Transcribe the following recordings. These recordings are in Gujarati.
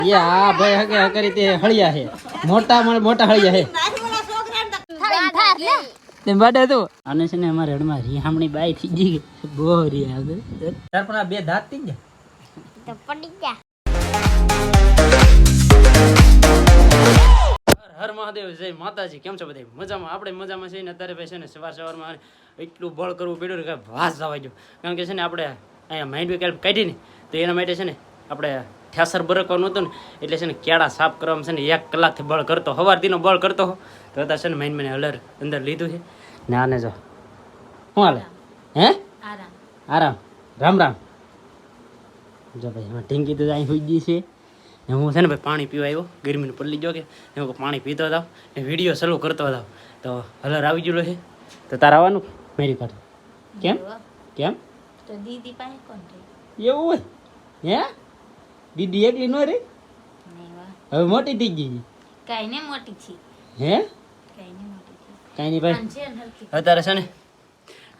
ये आ भाई हके हकरी ते हळिया है मोटा मोटा हळिया है તે બાડે તો આને છે ને અમારે હડમાં રીહામણી બાઈ થઈ ગઈ બોરી આગળ તાર પણ આ બે દાંત થઈ ગયા તો પડી ગયા હર મહાદેવ જય માતાજી કેમ છો બધા મજામાં આપણે મજામાં છીએ ને અત્યારે ભાઈ છે ને સવારમાં એટલું બળ કરવું પડ્યું કે વાસ જવા ગયો કારણ કે છે ને આપણે અહીંયા માઇન્ડ કેલ્પ કાઢી ને તો એના માટે છે ને આપણે ઠેસર બરકવાનું હતું ને એટલે છે ને કેળા સાફ કરવામાં છે ને 1 કલાકથી બળ કરતો સવારથીનો બળ કરતો તો અત્યારે છે ને માઇન્ડ મને હલર અંદર લીધું છે ને આને જો શું હાલે હે આરામ રામ રામ જો ભાઈ એમાં ઢીંકી તો અહીં હોઈ ગઈ છે હું છે ને ભાઈ પાણી પીવા આવ્યો ગરમીનું પલ્લી ગયો કે હું પાણી પીતો હતો ને વિડીયો ચાલુ કરતો હતો તો હલર આવી ગયેલો છે તો તારે આવવાનું મેરી કાઢ કેમ કેમ તો દીદી પાસે કોણ રે એવું હોય હે દીદી એકલી ન રે હવે મોટી થઈ ગઈ કાઈ ને મોટી છે હે કાઈ ને મોટી છે કાઈ નહીં ભાઈ અત્યારે છે ને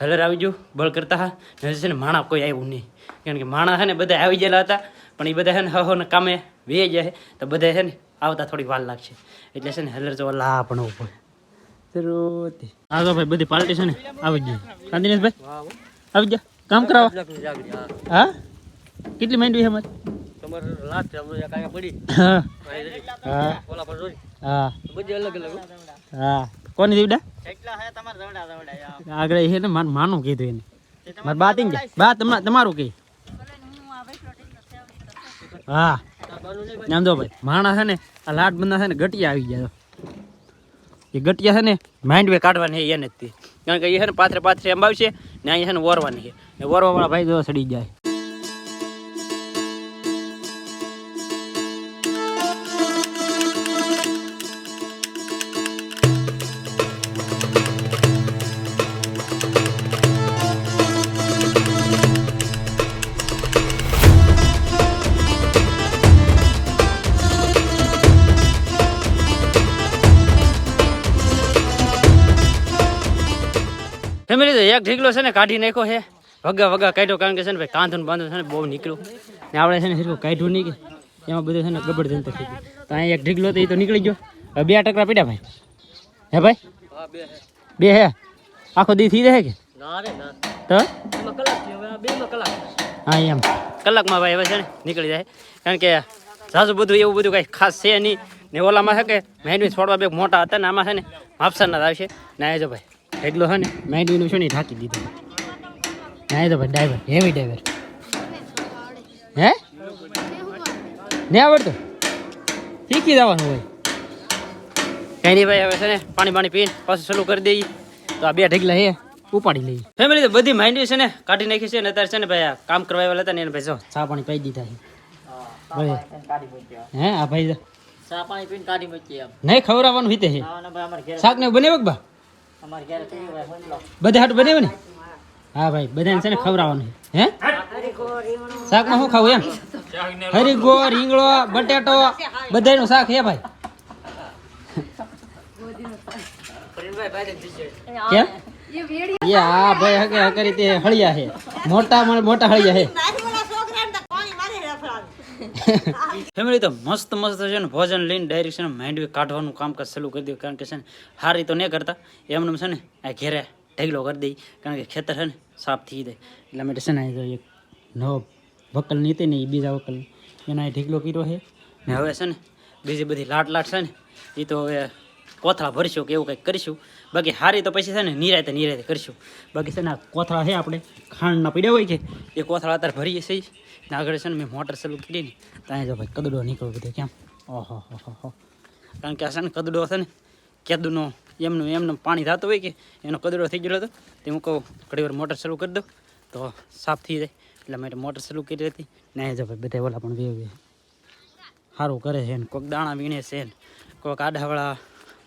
હલર આવી ગયું બળ કરતા હા ને છે ને માણા કોઈ આવ્યું નહીં કારણ કે માણા છે ને બધા આવી ગયેલા હતા પણ એ બધા છે ને હહોને કામે વે જાય તો બધા છે ને આવતા થોડી વાર લાગશે એટલે છે ને હલર જો લા પણ ઉપર જરૂર હા તો ભાઈ બધી પાર્ટી છે ને આવી ગઈ કાંતિનેશભાઈ આવી ગયા કામ કરાવવા હા કેટલી માંડવી છે અમારે તમારે લાટ કાંઈ પડી હા હા ઓલા પર જોઈ હા બધી અલગ અલગ હા કોની દીવડા કેટલા હે તમારે દવડા આગળ છે ને માનું કીધું એને મારે બા તી ગયા બા તમારું કઈ હા નામ દો ભાઈ માણા છે ને આ લાટ બંધા છે ને ગટિયા આવી ગયા એ ગટિયા છે ને માઇન્ડ વે કાઢવાની એને જ તે કારણ કે એ છે ને પાથરે એમ આવશે ને અહીંયા છે ને વોરવાની છે ને વોરવા વાળા ભાઈ જો સડી જાય ફેમિલી તો એક ઢીકલો છે ને કાઢી નાખ્યો છે વગા કાઢ્યો કારણ કે છે ને ભાઈ કાંધું બાંધું છે ને બહુ નીકળ્યું ને આપણે છે ને સરખું કાઢ્યું નહીં કે એમાં બધું છે ને ગબડ જંતર થઈ ગયું તો અહીંયા એક ઢીકલો તો એ તો નીકળી ગયો હવે 2 ટકરા પડ્યા ભાઈ હે ભાઈ બે હે આખો દી થઈ રહે કે ના રે ના તો એમાં કલાક છે હવે 2 કલાક હા એમ કલાકમાં ભાઈ હવે છે ને નીકળી જાય કારણ કે ઝાઝું બધું એવું બધું કાંઈ ખાસ છે નહીં ને ઓલામાં છે કે મેંડવી છોડવા બે મોટા હતા ને આમાં છે ને માપસરના આવશે ને આ જો ભાઈ એટલો છે ને મેંડવીનું છે ને ઢાંકી દીધું ના તો ભાઈ ડ્રાઈવર હેવી ડ્રાઈવર હે ને આવડતું શીખી જવાનું હોય કઈ નહીં ભાઈ હવે છે ને પાણી પીને પાછું ચાલુ કરી દઈએ તો આ 2 ઢગલા હે ઉપાડી લઈએ ફેમિલી તો બધી માંડવી છે ને કાઢી નાખી છે ને અત્યારે છે ને ભાઈ કામ કરવા આવેલા હતા ને એને ભાઈ જો ચા પાણી પી દીધા છે હે આ ભાઈ ચા પાણી પીને કાઢી મૂકી એમ નહીં ખવડાવવાનું હિતે છે શાક ને બને બા અમાર ઘરે બધે હાટ બને ને હા ભાઈ બધાને છે ને ખવડાવવાનું હે શાકમાં શું ખાવું એમ હરીગો રીંગણો બટેટો બધાનું શાક હે ભાઈ કેમ ये आ भाई हके हकरी ते हळिया है मोटा हळिया है ફેમિલી તો મસ્ત છે ને ભોજન લઈને ડાયરેક્ટ છે ને માંડવી કાઢવાનું કામકાજ ચાલુ કરી દઉં કારણ કે છે ને હારી તો નહીં કરતા એમને છે ને આ ઘેરે ઢગલો કરી દઈ કારણ કે ખેતર છે ને સાફ થઈ જાય એટલા માટે છે ને એક નવો વકલ નીતિ ને એ બીજા વકલ એના ઢગલો કર્યો છે ને હવે છે ને બીજી બધી લાટ છે ને એ તો હવે કોથળા ભરશું કે એવું કંઈક કરીશું બાકી હારી તો પછી છે ને નિરાતે કરીશું બાકી છે ને કોથળા છે આપણે ખાંડના પીડ્યા હોય કે એ કોથળા અત્યારે ભરીએ છીએ ને આગળ છે ને મેં મોટર ચાલુ કરી ને ત્યાં જો ભાઈ કદડો નીકળ્યો બધો કેમ ઓહો કારણ કે આ છે ને કદડો છે ને કેદુનો એમનું પાણી થતું હોય કે એનો કદડો થઈ ગયેલો હતો તે હું કહું ઘણી વાર મોટર ચાલુ કરી દઉં તો સાફ થઈ જાય એટલે માટે મોટર ચાલુ કરી હતી ને જો ભાઈ બધા ઓલા પણ વેવે સારું કરે છે ને કોઈક દાણા વીણે છે ને કોઈક આડાવાળા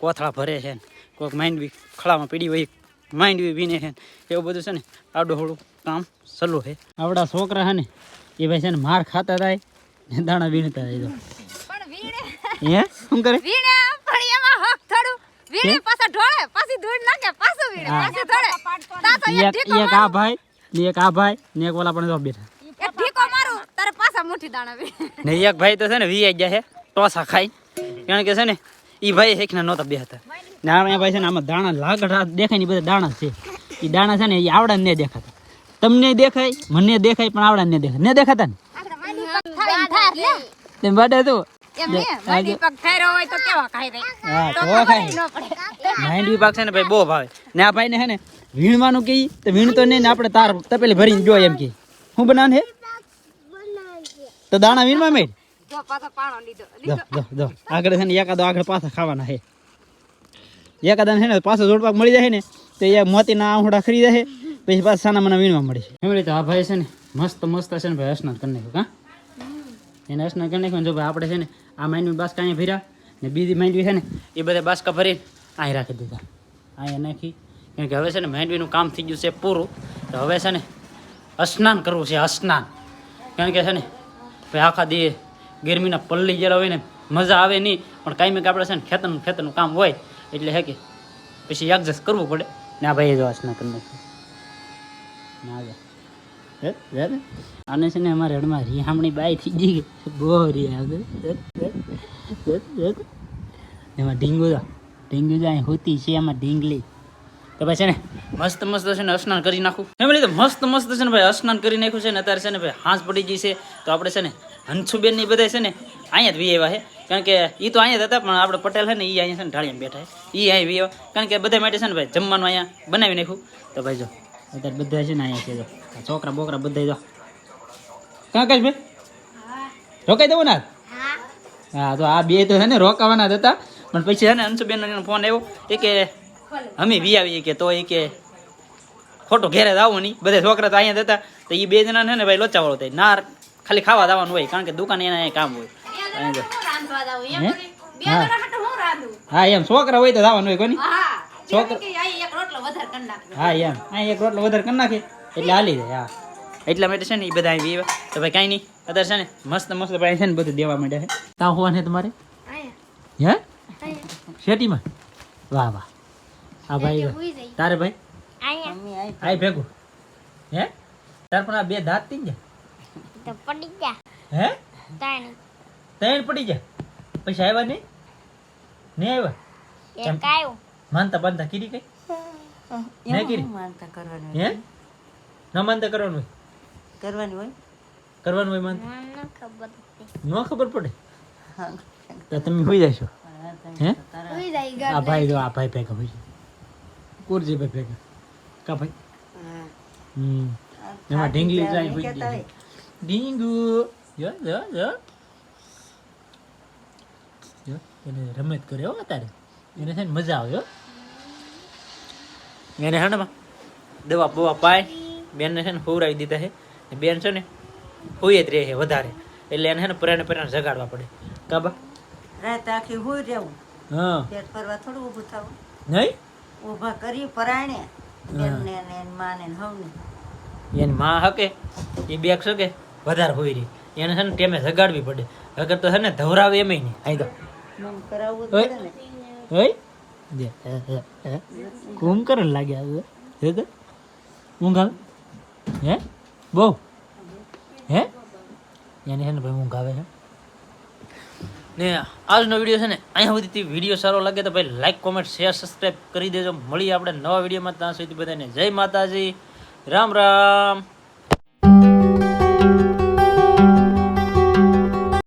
કોથળા ભરે છે ને કોઈક માંડવી ખળામાં પીડી હોય માંડવી વીણે છે એવું બધું છે ને આવડું થોડું કામ ચાલુ છે આવડા છોકરા છે ને એ ભાઈ છે ને માર ખાતા થાય ને દાણા વીણતા થાય પણ વીણે હે શું કરે વીણે પણ એમાં હક થોડું વીણે પાછા ઢોળે પાછી ધૂળ નાખે પાછું વીણે પાછું ઢોળે તાતો એક ઢીકો એક આ ભાઈ ને એક ઓલા પણ જો બેઠા એક ઢીકો મારું તારે પાછા મુઠ્ઠી દાણા વે ને એક ભાઈ તો છે ને વી ગયા છે ટોસા ખાઈ કારણ કે છે ને ઈ ભાઈ એકના નહોતા બે હતા ને આ ભાઈ છે ને આમાં દાણા લાગડા દેખાય ને બધા દાણા છે ઈ દાણા છે ને એ આવડા ને દેખાતા તમને દેખાય મને દેખાય પણ આવડા ને દેખાય ને દેખાતા ને આપણે માંડી પગ થાય થાર લે તેમ બાડે તો એમ ને માંડી પગ થાયરો હોય તો કેવા ખાઈ રે હા તો તો ખબર ખાય ન પડે માંડવી પાક છે ને ભાઈ બહુ ભાવે ને આ ભાઈ ને છે ને વીણવાનું કે તો વીણતો નહીં ને આપણે તાર તપેલી ભરીને જો એમ કે શું બનાવે તો દાણા વીણવા મેળ જો પાછો પાણો લીધો જો જો જો આગળ છે ને એકાદો આગળ પાછા ખાવાના છે એકાદા છે ને પાછો જોડપાક મળી જાય ને તો એ મોતીના આંહુડા ખરી જાય પછી પાછા સાના મને વીણવા મળે છે એમ રીતે આ ભાઈ છે ને મસ્ત મસ્ત છે ને ભાઈ સ્નાન કરી નાખ્યું કા એને સ્નાન કરી નાખ્યું જો ભાઈ આપણે છે ને આ માંડવી બાસકા અહીંયા ભર્યા ને બીજી માંડવી છે ને એ બધા બાસકા ભરીને અહીં રાખી દીધા અહીંયા નાખી કેમ કે હવે છે ને માંડવીનું કામ થઈ ગયું છે પૂરું તો હવે છે ને સ્નાન કરવું છે સ્નાન કારણ કે છે ને ભાઈ આખા દી ગરમીના પલ્લી ગયેલા હોય ને મજા આવે નહીં પણ કાંઈ મેં આપણે છે ને ખેતરનું કામ હોય એટલે હે કે પછી એડજસ્ટ કરવું પડે ને આ ભાઈ જો સ્નાન કરી નાખ્યું આને છે ને અમારે હડમાં રીહામણી બાઈ થઈ ગઈ બહુ રી એમાં ઢીંગુ જો અહીં હોતી છે એમાં ઢીંગલી તો ભાઈ છે ને મસ્ત છે ને સ્નાન કરી નાખું એમ તો મસ્ત છે ને ભાઈ સ્નાન કરી નાખ્યું છે ને અત્યારે છે ને ભાઈ હાંસ પડી ગઈ છે તો આપણે છે ને હંસુબેન ની બધા છે ને અહીંયા જ વી આવ્યા છે કારણ કે એ તો અહીંયા જ હતા પણ આપણે પટેલ છે ને એ અહીંયા છે ને ઢાળીમાં બેઠા છે એ અહીં વી આવ્યા કારણ કે બધા માટે છે ને ભાઈ જમવાનું અહીંયા બનાવી નાખ્યું તો ભાઈ જો અત્યારે બધા છે ને અહીંયા છે જો છોકરા બોકરા બધા જો કાં કઈ ભાઈ રોકાઈ દેવું ને હા તો આ બે તો છે ને રોકાવાના જ હતા પણ પછી છે ને અંશુબેન ફોન આવ્યો એ કે અમે વી આવીએ કે તો એ કે ખોટું ઘેરે જ આવું નહીં બધા છોકરા તો અહીંયા જ હતા તો એ બે જણા છે ને ભાઈ લોચાવાળો થાય ના ખાલી ખાવા જવાનું હોય કારણ કે દુકાન એના અહીંયા કામ હોય હા એમ છોકરા હોય તો જવાનું હોય કોની છોકરા હા એમ અહીં એક રોટલો વધારે કરી નાખે એટલે હાલી જાય હા એટલા માટે છે ને એ બધા અહીં વી તો ભાઈ કાંઈ નહીં અત્યારે છે ને મસ્ત ભાઈ છે ને બધું દેવા માંડ્યા છે તાવ હોવા ને તમારે હે શેટીમાં વાહ વાહ આ ભાઈ તારે ભાઈ આય ભેગું હે તાર પણ આ બે દાંત થઈ ગયા પડી જા હે તાણી પડી જાય પૈસા આવ્યા નહીં આવ્યા એ કાયો માનતા બાંધતા કીધી કઈ નહીં કીધી માનતા કરવાની હે ના માનતા કરવાનું હોય કરવાનું હોય માનતા ન ખબર પડે તો તમે હોઈ જશો હે આ ભાઈ જો આ ભાઈ ભેગા હોય કુરજી ભાઈ ભેગા કા ભાઈ એમાં ઢીંગલી જાય હોય ઢીંગુ જો એને રમત કરે હો તારે એને છે ને મજા આવે હો એને હે ને દવા બવા પાય બેનને છે ને હોવરાવી દીધા છે ને બેન છે ને હોઈ જ રહે છે વધારે એટલે એને છે ને પરાણે જગાડવા પડે કાબા રાત આખી હોઈ રહેવું હા પેટ ફરવા થોડું ઊભું થવું નહીં ઊભા કરી પરાણે બેનને ને માને ને હવને એની માં હકે એ બેગ શકે વધારે હોઈ રહી એને છે ને ટેમે જગાડવી પડે અગર તો છે ને ધવરાવે એમ નહીં અહીં તો મન કરાવવું જ પડે ને હોય કુમ કરે લાગ્યા હે તો ઊંઘ આવે હે બહુ હે એને છે ને ભાઈ ઊંઘ આવે છે ને આજનો વિડીયો છે ને અહીંયા સુધી વિડીયો સારો લાગે તો ભાઈ લાઈક કોમેન્ટ શેર સબસ્ક્રાઈબ કરી દેજો મળીએ આપણે નવા વિડીયોમાં ત્યાં સુધી બધાને જય માતાજી રામ રામ